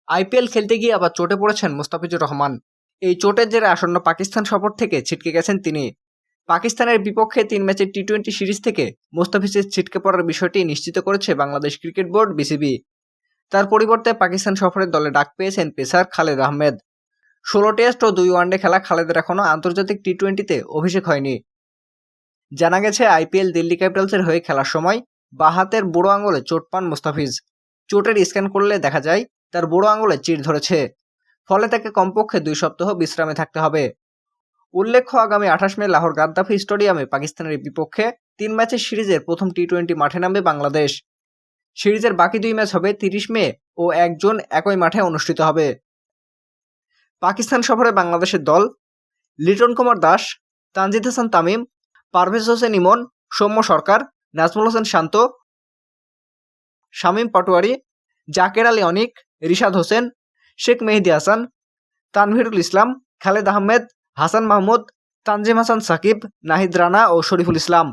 IPL খেলতে গিয়ে আবার চোটে পড়েছেন মুস্তাফিজুর রহমান। এই চোটের জেরে আসন্ন পাকিস্তান সফর থেকে ছিটকে গেছেন তিনি। পাকিস্তানের বিপক্ষে 3 ম্যাচের টি-20 সিরিজ থেকে মুস্তাফিজের ছিটকে পড়ার বিষয়টি নিশ্চিত করেছে বাংলাদেশ ক্রিকেট বোর্ড বিসিবি। তার পরিবর্তে পাকিস্তান সফরের দলে ডাক পেয়েছেন পেসার খালেদ আহমেদ। 16 টেস্ট ও 2 ওয়ানডে খেলা খালেদের এখনও আন্তর্জাতিক টি-20তে অভিষেক হয়নি। জানা গেছে আইপিএল দিল্লি ক্যাপিটালসের হয়ে খেলার সময় বাঁ হাতের বুড়ো আঙুলে চোট পান মুস্তাফিজ। চোটের স্ক্যান করলে দেখা যায় তার বুড়ো আঙুলে চিড় ধরেছে, ফলে তাকে কমপক্ষে 2 সপ্তাহ বিশ্রামে থাকতে হবে। উল্লেখ্য, আগামী 28 মে লাহোর গাদ্দাফি স্টেডিয়ামে পাকিস্তানের বিপক্ষে 3 ম্যাচের সিরিজের প্রথম টি-20 মাঠে নামবে বাংলাদেশ। সিরিজের বাকি 2 ম্যাচ হবে 30 মে ও 1 জুন একই মাঠে অনুষ্ঠিত হবে। পাকিস্তান সফরে বাংলাদেশের দল লিটন কুমার দাস, তানজিদ হাসান তামিম, পারভেজ হোসেন ইমন, সৌম্য সরকার, নাজমুল হোসেন শান্ত, শামীম পাটোয়ারি, জাকের আলী অনিক, রিশাদ হোসেন, শেখ মেহেদী হাসান, তানভীরুল ইসলাম, খালেদ আহমেদ, হাসান মাহমুদ, তানজিম হাসান সাকিব, নাহিদ রানা ও শরীফুল ইসলাম।